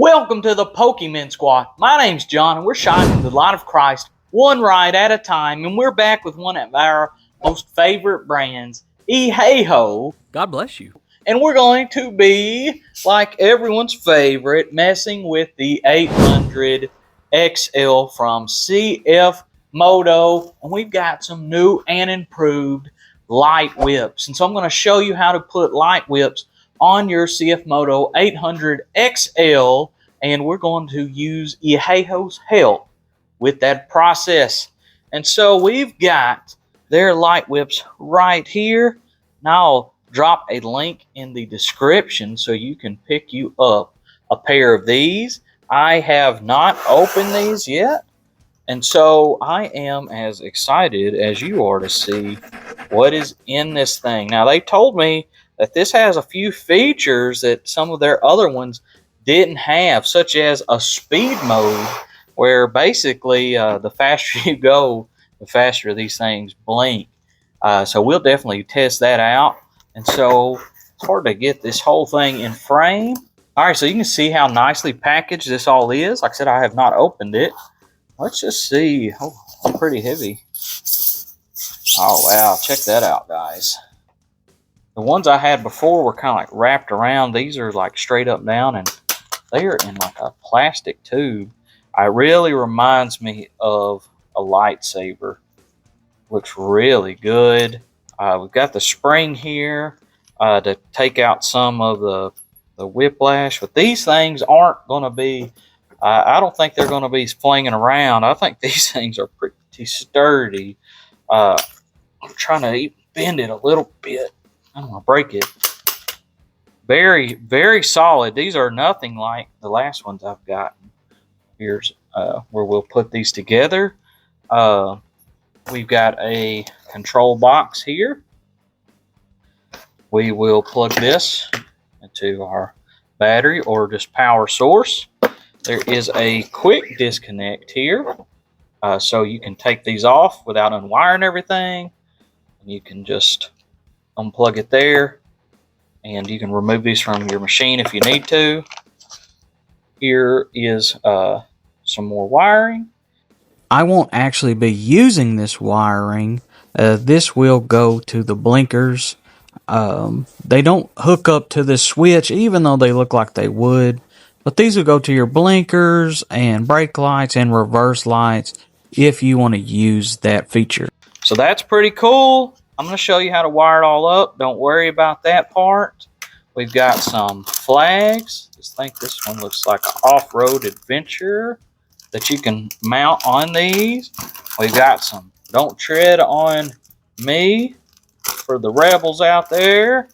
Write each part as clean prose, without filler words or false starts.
Welcome to the Pokemon Squad. My name's John, and we're shining the light of Christ one ride at a time, and we're back with one of our most favorite brands, Ehaho. God bless you. And we're going to be, like everyone's favorite, messing with the 800 XL from Cfmoto, and we've got some new and improved light whips. And so I'm going to show you how to put light whips on your Cfmoto 800 XL, and we're going to use Ehaho's help with that process. And so we've got their light whips right here. Now I'll drop a link in the description so you can pick you up a pair of these. I have not opened these yet, and so I am as excited as you are to see what is in this thing. Now, they told me that this has a few features that some of their other ones didn't have, such as a speed mode, where basically the faster you go, the faster these things blink. So we'll definitely test that out. And so it's hard to get this whole thing in frame. All right, so you can see how nicely packaged this all is. Like I said, I have not opened it. Let's just see. Oh, pretty heavy. Oh, wow. Check that out, guys. The ones I had before were kind of like wrapped around. These are like straight up down, and they are in like a plastic tube. It really reminds me of a lightsaber. Looks really good. We've got the spring here to take out some of the whiplash. But these things aren't going to be, I don't think they're going to be flinging around. I think these things are pretty sturdy. I'm trying to bend it a little bit. I don't want to break it. Very, very solid. These are nothing like the last ones I've gotten. Here's where we'll put these together. We've got a control box here. We will plug this into our battery or just power source. There is a quick disconnect here, so you can take these off without unwiring everything. And you can just unplug it there, and you can remove these from your machine if you need to. Here is some more wiring. I won't actually be using this wiring. This will go to the blinkers. They don't hook up to this switch, even though they look like they would. But these will go to your blinkers and brake lights and reverse lights if you want to use that feature. So that's pretty cool. I'm going to show you how to wire it all up. Don't worry about that part. We've got some flags. I think this one looks like an off-road adventure that you can mount on these. We've got some "Don't Tread on Me" for the rebels out there.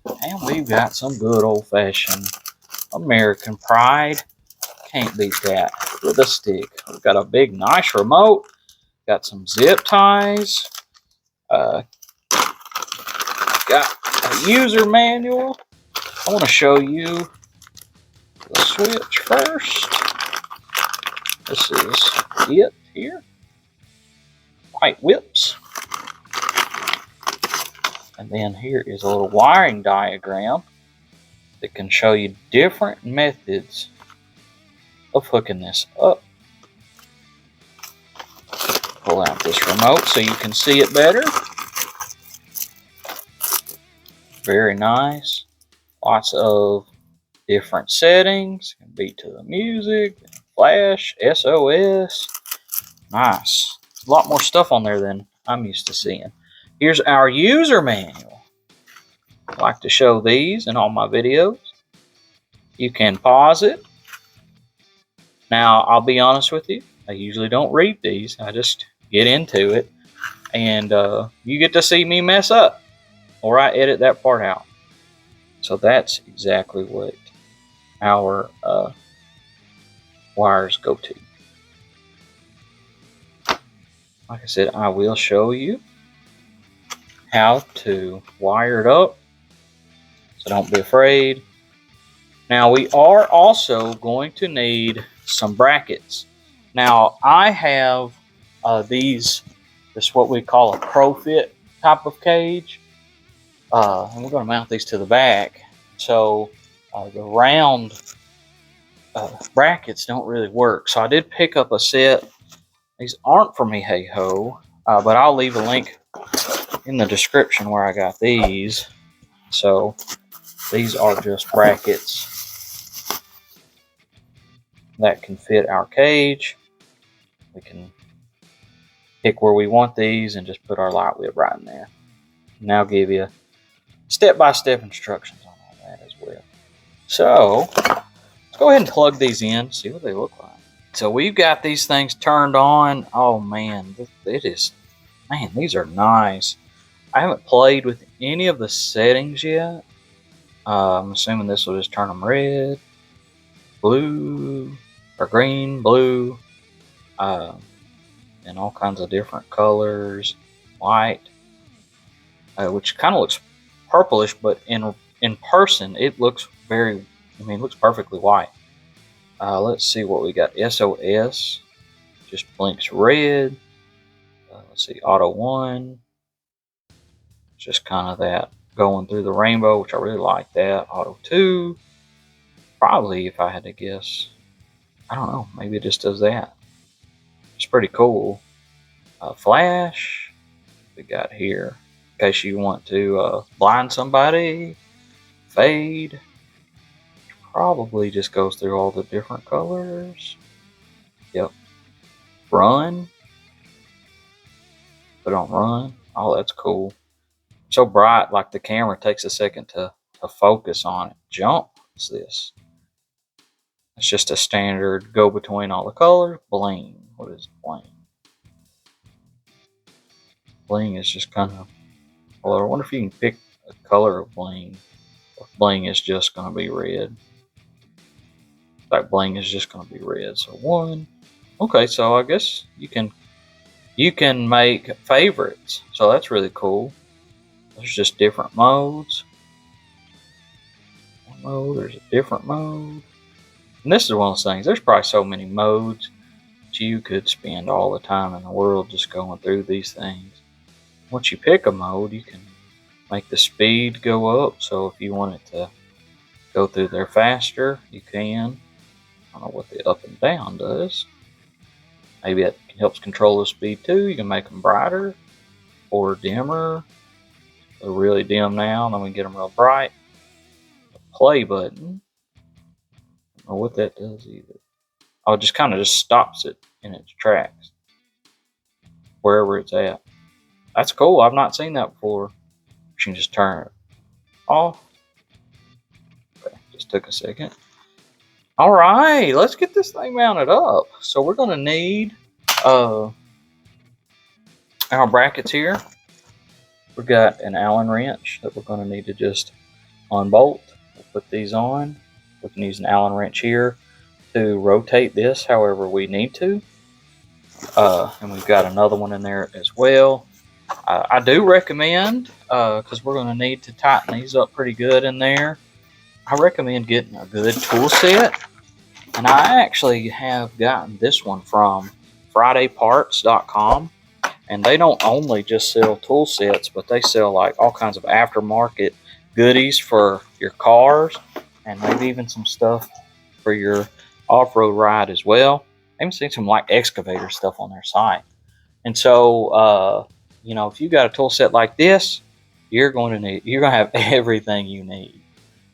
And we've got some good old-fashioned American pride. Can't beat that with a stick. We've got a big, nice remote. Got some zip ties. Got a user manual. I want to show you the switch first. This is it here. White whips. And then here is a little wiring diagram that can show you different methods of hooking this up. Pull out this remote so you can see it better. Very nice. Lots of different settings. Can be to the music, flash, SOS. Nice. A lot more stuff on there than I'm used to seeing. Here's our user manual. I like to show these in all my videos. You can pause it. Now, I'll be honest with you. I usually don't read these. I just get into it. And you get to see me mess up, or I edit that part out. So that's exactly what our wires go to. Like I said, I will show you how to wire it up, so don't be afraid. Now, we are also going to need some brackets. Now, I have this what we call a Pro Fit type of cage, and we're going to mount these to the back. So the round brackets don't really work. So I did pick up a set. These aren't from Ehaho, but I'll leave a link in the description where I got these. So these are just brackets that can fit our cage. We can pick where we want these and just put our light whip right in there. And I'll give you step-by-step instructions on all that as well. So let's go ahead and plug these in, see what they look like. So we've got these things turned on. Oh man, it is, man, these are nice. I haven't played with any of the settings yet. I'm assuming this will just turn them red, blue, or green, blue, and all kinds of different colors, white, which kind of looks purplish, but in person it looks very, I mean, it looks perfectly white. Let's see what we got. SOS just blinks red. Let's see, Auto 1, just kind of that going through the rainbow, which I really like that. Auto 2, probably, if I had to guess, I don't know, maybe it just does that. It's pretty cool. Flash, we got here, in case you want to blind somebody. Fade, probably just goes through all the different colors. Yep. Run, put on run. Oh, that's cool. So bright, like the camera takes a second to focus on it. Jump, what's this? It's just a standard go between all the colors. Bling, what is bling? Bling is just kind of, well, I wonder if you can pick a color of bling. Bling is just going to be red. That bling is just going to be red. So 1. Okay, so I guess you can make favorites. So that's really cool. There's just different modes. One mode, there's a different mode. And this is one of those things. There's probably so many modes that you could spend all the time in the world just going through these things. Once you pick a mode, you can make the speed go up. So if you want it to go through there faster, you can. I don't know what the up and down does. Maybe it helps control the speed too. You can make them brighter or dimmer. They're really dim now, then we get them real bright. The play button, I don't know what that does either. Oh, it just kind of just stops it in its tracks, wherever it's at. That's cool, I've not seen that before. You can just turn it off. Okay, just took a second. Alright, let's get this thing mounted up. So we're going to need our brackets here. We've got an Allen wrench that we're going to need to just unbolt. We'll put these on. We can use an Allen wrench here to rotate this however we need to. And we've got another one in there as well. I do recommend, because we're going to need to tighten these up pretty good in there, I recommend getting a good tool set. And I actually have gotten this one from FridayParts.com. And they don't only just sell tool sets, but they sell like all kinds of aftermarket goodies for your cars, and maybe even some stuff for your off-road ride as well. I even seen some like excavator stuff on their site. And so, you know, if you got a tool set like this, you're going to have everything you need.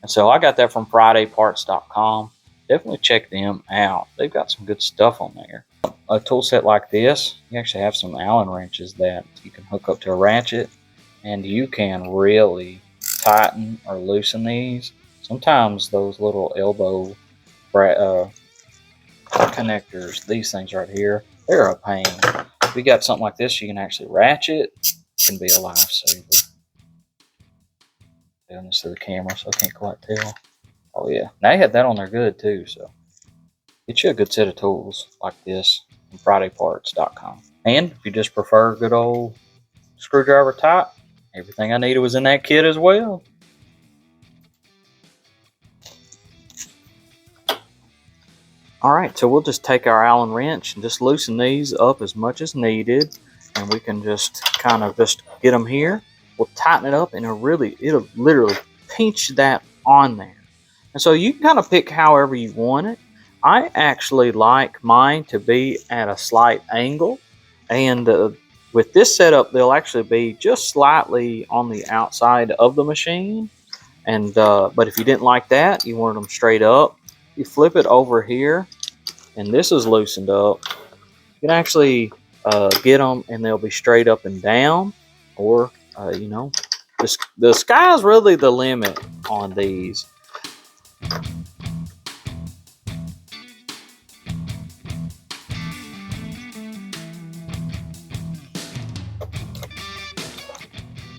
And so I got that from FridayParts.com. Definitely check them out. They've got some good stuff on there. A tool set like this, you actually have some Allen wrenches that you can hook up to a ratchet, and you can really tighten or loosen these. Sometimes those little elbow connectors, these things right here, they're a pain. If you got something like this, you can actually ratchet. It can be a lifesaver. Doing this to the camera, so I can't quite tell. Oh yeah, they had that on there good too. So get you a good set of tools like this from FridayParts.com. And if you just prefer good old screwdriver type, everything I needed was in that kit as well. Alright, so we'll just take our Allen wrench and just loosen these up as much as needed. And we can just kind of just get them here. We'll tighten it up, and it'll literally pinch that on there. And so you can kind of pick however you want it. I actually like mine to be at a slight angle, and with this setup they'll actually be just slightly on the outside of the machine. And but if you didn't like that, you wanted them straight up, you flip it over here, and this is loosened up. You can actually get them and they'll be straight up and down, or you know, the sky's really the limit on these.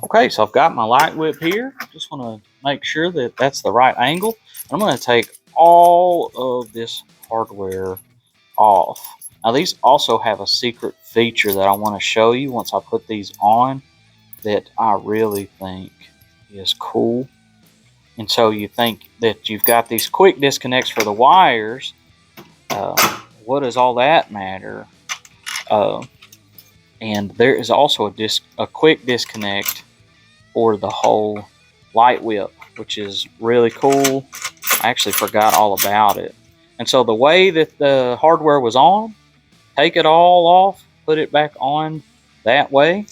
Okay, so I've got my light whip here. Just want to make sure that that's the right angle. I'm going to take all of this hardware off. Now these also have a secret feature that I want to show you once I put these on that I really think is cool. And so you think that you've got these quick disconnects for the wires. What does all that matter? And there is also a quick disconnect for the whole light whip, which is really cool. I actually forgot all about it. And so the way that the hardware was on, take it all off, put it back on that way,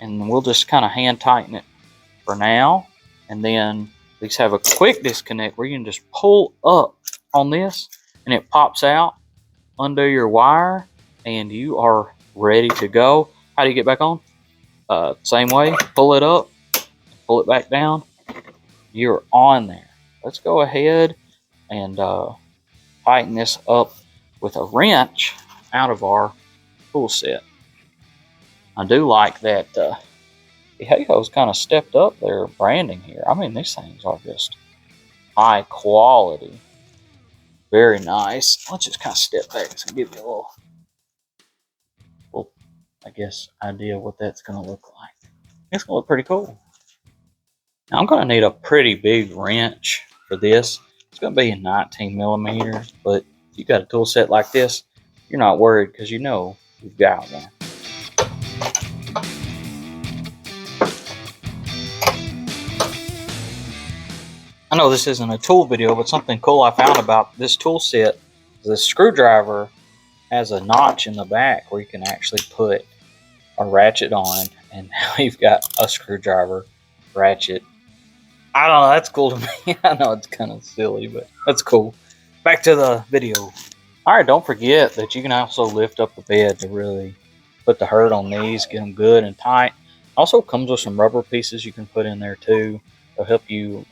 and we'll just kind of hand tighten it for now. And then these have a quick disconnect where you can just pull up on this and it pops out under your wire and you are ready to go. How do you get back on? Same way, pull it up, pull it back down, you're on there. Let's go ahead and tighten this up with a wrench out of our tool set. I do like that Ehaho's kind of stepped up their branding here. I mean, these things are just high quality. Very nice. Let's just kind of step back and give you a little, I guess, idea what that's going to look like. It's going to look pretty cool. Now I'm going to need a pretty big wrench for this. It's going to be a 19 millimeter, but if you got a tool set like this, you're not worried because you know you've got one. I know this isn't a tool video, but something cool I found about this tool set is the screwdriver has a notch in the back where you can actually put a ratchet on, and now you've got a screwdriver ratchet. I don't know, that's cool to me. I know it's kind of silly, but that's cool. Back to the video. Alright, don't forget that you can also lift up the bed to really put the hurt on these, get them good and tight. Also comes with some rubber pieces you can put in there too. They'll help you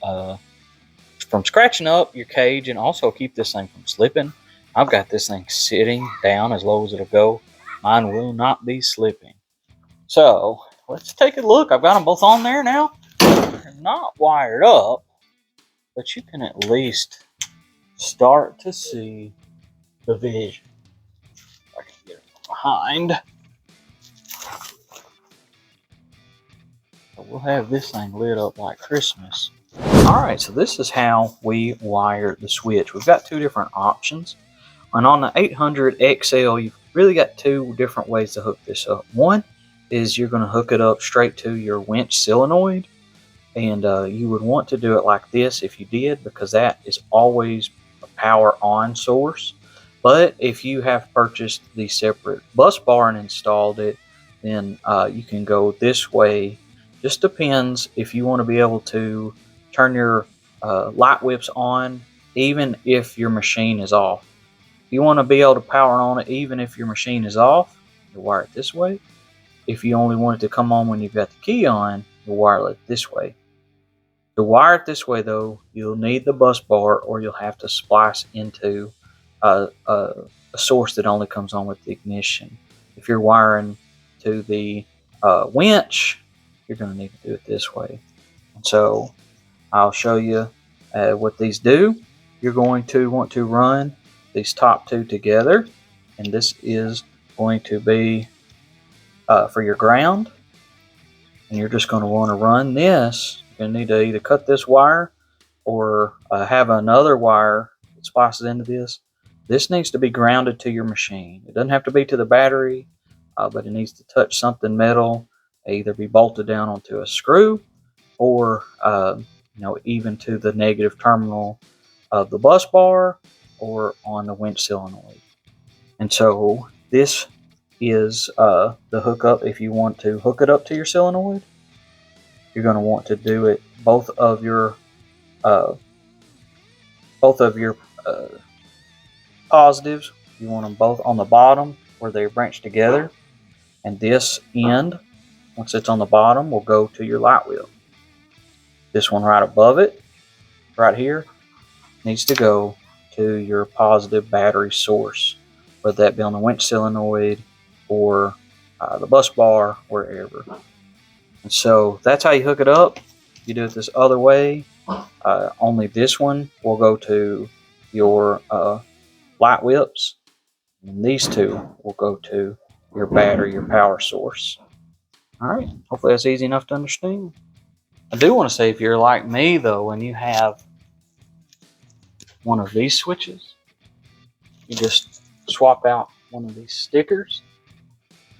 from scratching up your cage and also keep this thing from slipping. I've got this thing sitting down as low as it'll go. Mine will not be slipping. So let's take a look. I've got them both on there now. They're not wired up, but you can at least start to see the vision. If I can get it from behind. So we'll have this thing lit up like Christmas. Alright, so this is how we wire the switch. We've got two different options. And on the 800 XL, you've really got two different ways to hook this up. One is you're going to hook it up straight to your winch solenoid. And you would want to do it like this if you did, because that is always a power on source. But if you have purchased the separate bus bar and installed it, then you can go this way. Just depends if you want to be able to turn your light whips on even if your machine is off. If you want to be able to power on it even if your machine is off, you wire it this way. If you only want it to come on when you've got the key on, you wire it this way. To wire it this way though, you'll need the bus bar or you'll have to splice into a source that only comes on with the ignition. If you're wiring to the winch, you're going to need to do it this way. And so I'll show you what these do. You're going to want to run these top two together, and this is going to be for your ground. And you're just going to want to run this. You're going to need to either cut this wire or have another wire that splices into this. This needs to be grounded to your machine. It doesn't have to be to the battery, but it needs to touch something metal, either be bolted down onto a screw or even to the negative terminal of the bus bar, or on the winch solenoid. And so this is the hookup. If you want to hook it up to your solenoid, you're going to want to do it both of your positives. You want them both on the bottom where they branch together, and this end, once it's on the bottom, will go to your light wheel. This one right above it, right here, needs to go to your positive battery source, whether that be on the winch solenoid or the bus bar, wherever. And so that's how you hook it up. You do it this other way. Only this one will go to your light whips, and these two will go to your battery, your power source. All right, hopefully that's easy enough to understand. I do want to say, if you're like me though, and you have one of these switches, you just swap out one of these stickers,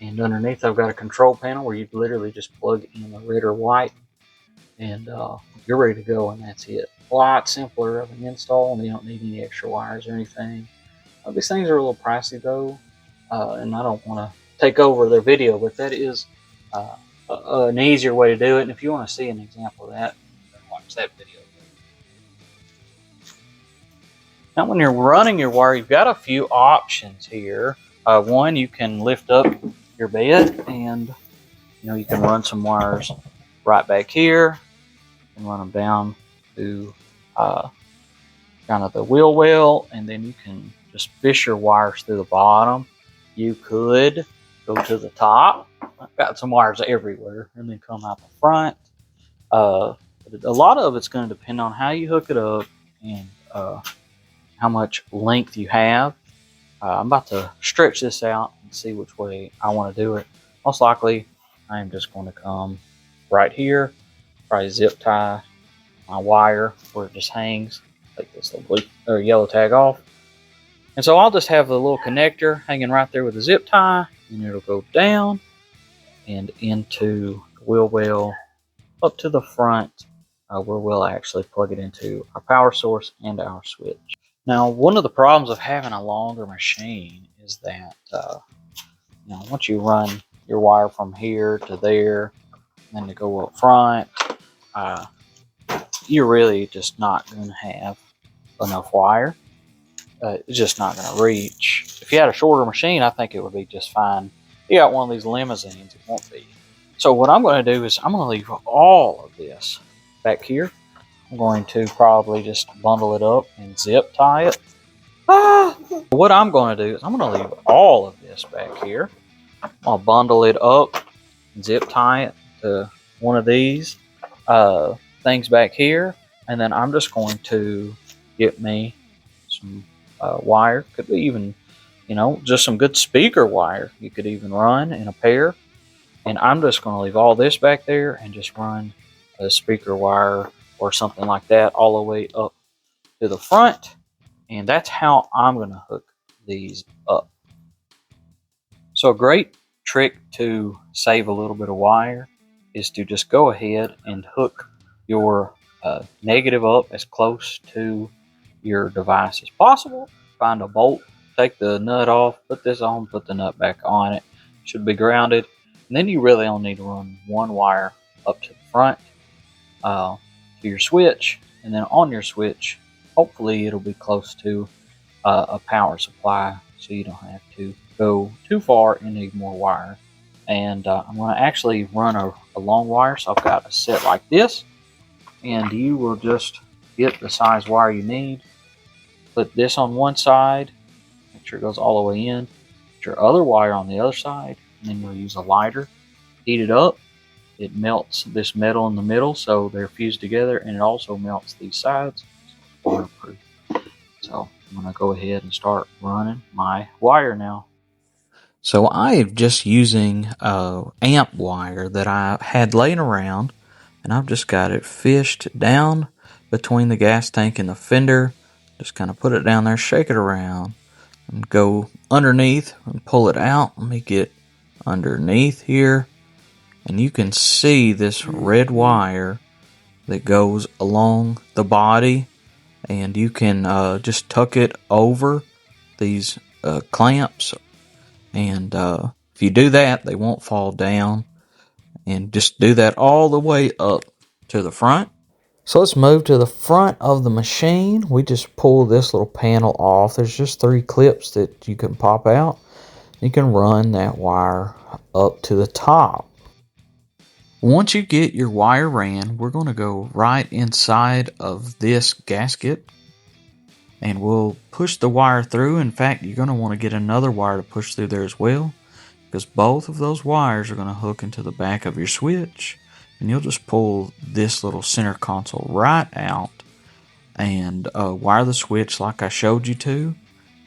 and underneath I've got a control panel where you literally just plug in the red or white, and you're ready to go, and that's it. A lot simpler of an install, and you don't need any extra wires or anything. These things are a little pricey though, and I don't want to take over their video, but that is an easier way to do it. And if you want to see an example of that, watch that video. Now, when you're running your wire, you've got a few options here. One, you can lift up your bed, and you can run some wires right back here, and run them down to kind of the wheel well, and then you can just fish your wires through the bottom. You could go to the top. I've got some wires everywhere, and then come out the front. A lot of it's going to depend on how you hook it up and how much length you have. I'm about to stretch this out and see which way I want to do it. Most likely, I'm just going to come right here, probably zip tie my wire where it just hangs. Take this little blue or yellow tag off. And so I'll just have the little connector hanging right there with the zip tie, and it'll go down and into the wheel well up to the front, where we'll actually plug it into our power source and our switch. Now, one of the problems of having a longer machine is that once you run your wire from here to there, and then to go up front, you're really just not going to have enough wire. It's just not going to reach. If you had a shorter machine, I think it would be just fine. If you got one of these limousines, it won't be. So what I'm going to do is I'm going to leave all of this back here. I'm going to probably just bundle it up and zip tie it. What I'm going to do is I'm going to leave all of this back here. I'll bundle it up and zip tie it to one of these things back here, and then I'm just going to get me some wire. Could be even, just some good speaker wire. You could even run in a pair, and I'm just going to leave all this back there and just run a speaker wire or something like that all the way up to the front, and that's how I'm going to hook these up. So a great trick to save a little bit of wire is to just go ahead and hook your negative up as close to your device as possible. Find a bolt, take the nut off, put this on, put the nut back on. It should be grounded, and then you really only need to run one wire up to the front to your switch, and then on your switch, hopefully it'll be close to a power supply, so you don't have to go too far and need more wire. And I'm going to actually run a long wire, so I've got a set like this, and you will just get the size wire you need. Put this on one side, make sure it goes all the way in. Put your other wire on the other side, and then you'll use a lighter. Heat it up. It melts this metal in the middle, so they're fused together, and it also melts these sides. So it's waterproof. So I'm going to go ahead and start running my wire now. So I am just using amp wire that I had laying around, and I've just got it fished down between the gas tank and the fender. Just kind of put it down there, shake it around, and go underneath and pull it out. Let me get underneath here, and you can see this red wire that goes along the body, and you can just tuck it over these clamps, and if you do that, they won't fall down. And just do that all the way up to the front. So let's move to the front of the machine. We just pull this little panel off. There's just 3 clips that you can pop out. You can run that wire up to the top. Once you get your wire ran, we're going to go right inside of this gasket, and we'll push the wire through. In fact, you're going to want to get another wire to push through there as well, because both of those wires are going to hook into the back of your switch. And you'll just pull this little center console right out and wire the switch like I showed you to.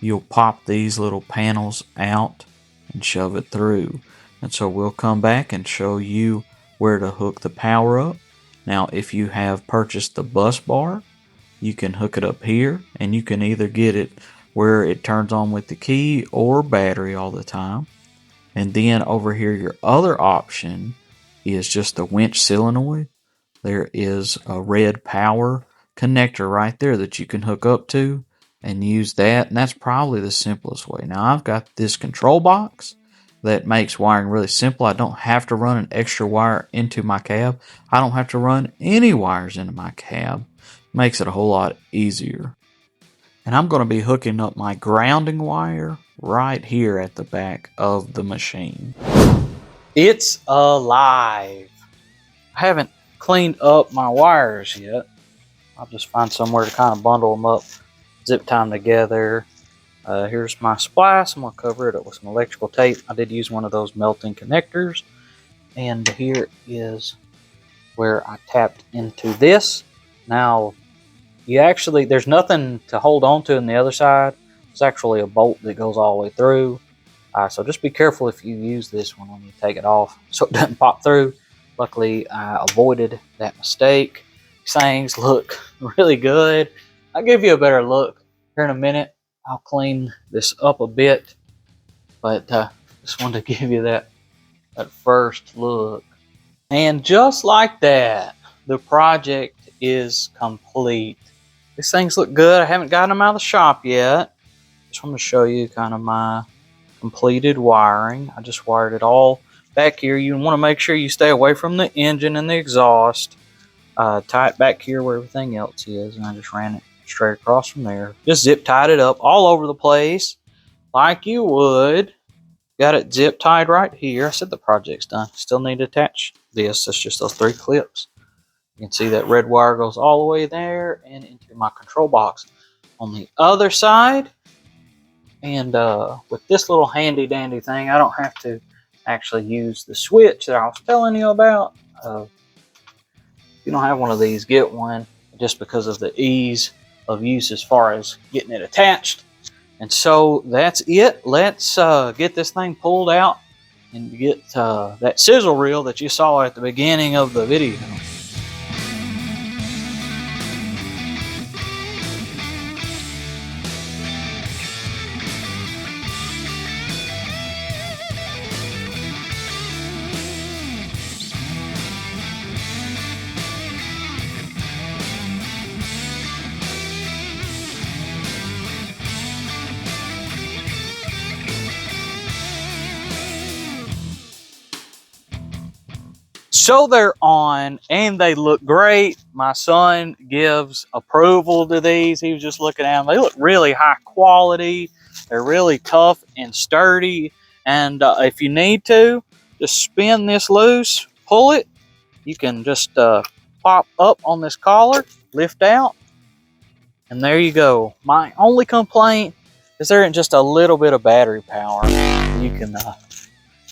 You'll pop these little panels out and shove it through. And so we'll come back and show you where to hook the power up. Now, if you have purchased the bus bar, you can hook it up here, and you can either get it where it turns on with the key or battery all the time. And then over here, your other option is just the winch solenoid. There is a red power connector right there that you can hook up to and use that. And that's probably the simplest way. Now, I've got this control box that makes wiring really simple. I don't have to run an extra wire into my cab. I don't have to run any wires into my cab. Makes it a whole lot easier. And I'm going to be hooking up my grounding wire right here at the back of the machine. It's alive. I haven't cleaned up my wires yet. I'll just find somewhere to kind of bundle them up, zip tie them together. Here's my splice. I'm going to cover it up with some electrical tape. I did use one of those melting connectors. And here is where I tapped into this. Now, there's nothing to hold on to on the other side. It's actually a bolt that goes all the way through. So just be careful if you use this one when you take it off so it doesn't pop through. Luckily, I avoided that mistake. These things look really good. I'll give you a better look here in a minute. I'll clean this up a bit, but just wanted to give you that first look. And just like that, the project is complete. These things look good. I haven't gotten them out of the shop yet. Just want to show you kind of my completed wiring. I just wired it all back here. You want to make sure you stay away from the engine and the exhaust. Tie it back here where everything else is, and I just ran it straight across from there. Just zip tied it up all over the place like you would. Got it zip tied right here. I said the project's done. Still need to attach this. That's just those 3 clips. You can see that red wire goes all the way there and into my control box on the other side. And with this little handy dandy thing, I don't have to actually use the switch that I was telling you about. If you don't have one of these, get one, just because of the ease of use as far as getting it attached. And so that's it. Let's get this thing pulled out and get that sizzle reel that you saw at the beginning of the video. So they're on and they look great. My son gives approval to these. He was just looking at them. They look really high quality. They're really tough and sturdy. And if you need to, just spin this loose, pull it. You can just pop up on this collar, lift out, and there you go. My only complaint is there isn't just a little bit of battery power. You can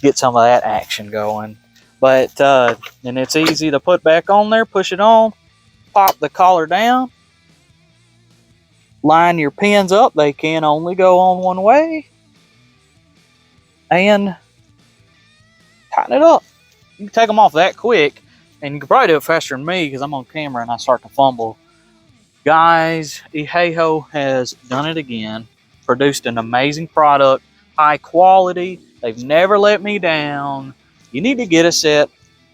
get some of that action going. But and it's easy to put back on there, push it on, pop the collar down, line your pins up. They can only go on one way, and tighten it up. You can take them off that quick, and you can probably do it faster than me because I'm on camera and I start to fumble. Guys, Ehaho has done it again, produced an amazing product, high quality. They've never let me down. You need to get a set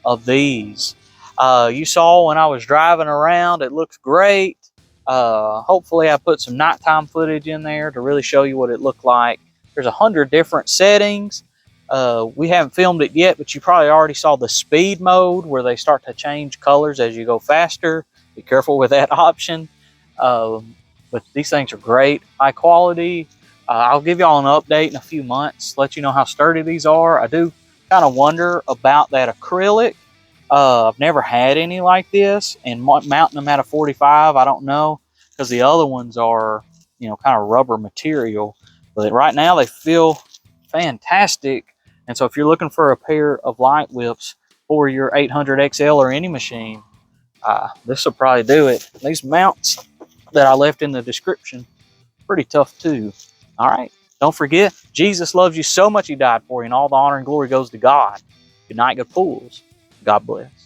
of these. You saw when I was driving around, it looks great. Hopefully I put some nighttime footage in there to really show you what it looked like. There's 100 different settings. We haven't filmed it yet, but you probably already saw the speed mode where they start to change colors as you go faster. Be careful with that option. But these things are great, high quality. I'll give y'all an update in a few months, let you know how sturdy these are. I do kind of wonder about that acrylic. I've never had any like this, and mounting them at a 45, I don't know, because the other ones are, you know, kind of rubber material. But right now they feel fantastic. And so if you're looking for a pair of light whips for your 800XL or any machine, this will probably do it. These mounts that I left in the description, pretty tough too. All right, don't forget, Jesus loves you so much he died for you, and all the honor and glory goes to God. Good night, good fools. God bless.